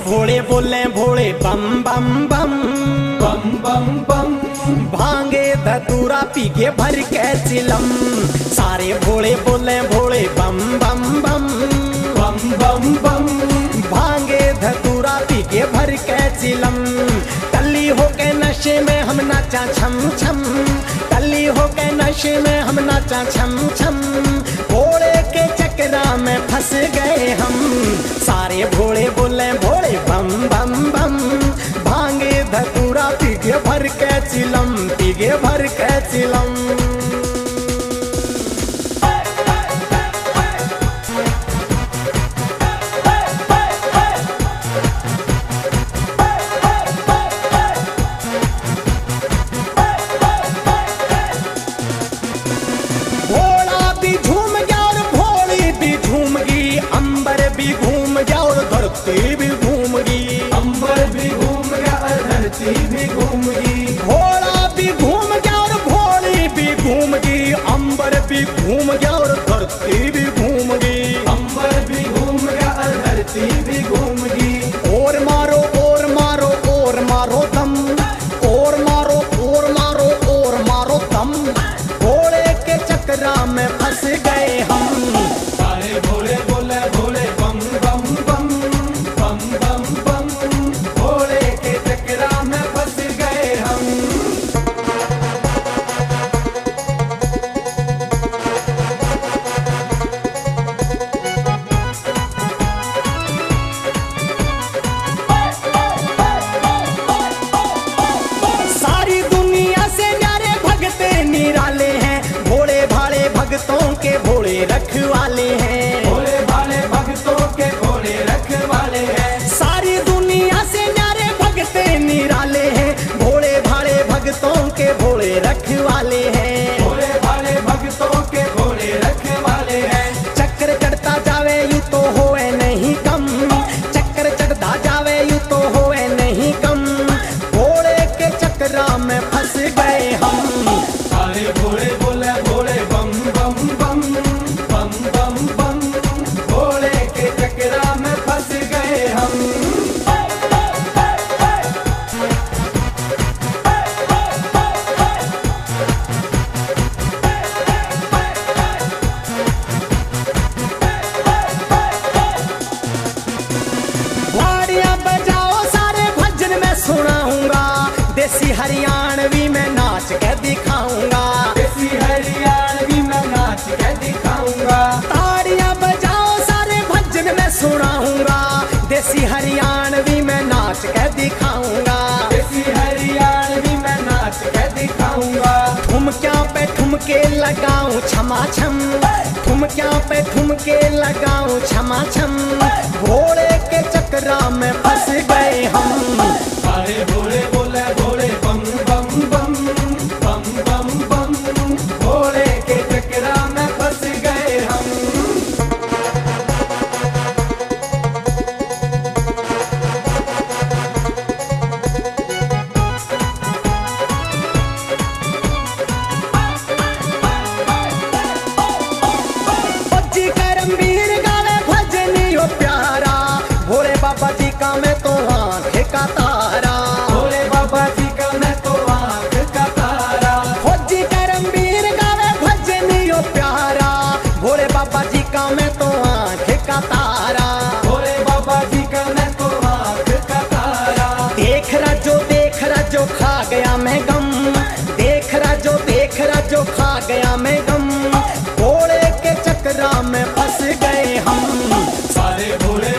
भोले बोले भोले बम बम बम बम बम बम। भांगे धतूरा पी के भर के चिलम। सारे भोले बोले भोले बम बम बम बम बम बम। भांगे धतूरा पी के भर के चिलम। टल्ली होके नशे में हम नाचा छम छम। टल्ली होके नशे में हम नाचा छम छम। भोले के चक्रा में फंस गए हम। सारे भोले बोले भोले बम बम बम। भांगे धतूरा पी के भर के चिलम। पी के भर के चिलम। धरती भी घूम गई, अंबर भी घूम गया और धरती भी घूम गई। भोला भी घूम गया और भोली भी घूम गई। अंबर भी घूम गया और धरती भी घूम गई। अंबर भी घूम गया और धरती भी घूम गई। और मारो और मारो और मारो दम। और मारो और मारो और मारो दम। भोले के चक्रा में फंस गए हम। सारे भोले बोले भोले बम बम बम। बम बम बम। भोले के चक्रा में फंस गए हम। सारी दुनिया से न्यारे भगते निराले हैं। भोले भाले भक्तों के भोले रखवाले हैं। भोले भाले भक्तों के भोले रखवाले हैं। सारी दुनिया से न्यारे भगते निराले हैं। भोले भाले भक्तों के भोले रखवाले हैं। भोले भाले भक्तों के भोले रखवाले हैं। चक्कर चढ़ता जावे यूं तो होए नहीं कम। चक्कर चढ़ता जावे यूं तो होए नहीं कम। भोले के चक्रा में फंस गए हम। सारे भोले बोले भोले बम बम बम। बम बम बम। भोले के चक्रा में फंस गए हम। वाड़ियाँ बजाओ सारे भजन में सुनाऊंगा। देसी हरियाणवी में नाच के दिखाऊंगा। देसी हरियाणवी में नाच के दिखाऊंगा। ताड़ियाँ बजाओ सारे भजन में सुनाऊंगा। देसी हरियाणवी में नाच के दिखाऊंगा। देसी हरियाणवी में नाच के दिखाऊंगा। ठुमक्यां पे ठुमके लगाऊं छमा छम। ठुमक्यां पे ठुमके लगाऊं छमा छम। भोले के चक्रा में फंस गए हम। सारे भोले बोले भोले बम बम बम। बम बम बम। भोले के चक्रा में फंस गए हम। बच्ची करमवीर गावे भजनियो प्यारा। भोले बाबा जी का मैं तो आंखें का तारा। भोले बाबा जी का मैं तो आँख का तारा। बच्ची करमवीर गावे भजनियो प्यारा। भोले बाबा जी का मैं तो आंखें का तारा। भोले बाबा जी का मैं तो आँख का तारा। देख रहा जो खा गया मैं गम। देख रहा जो खा गया मैं गम। भोले के चक्रा में फंस गए हम। सारे भोले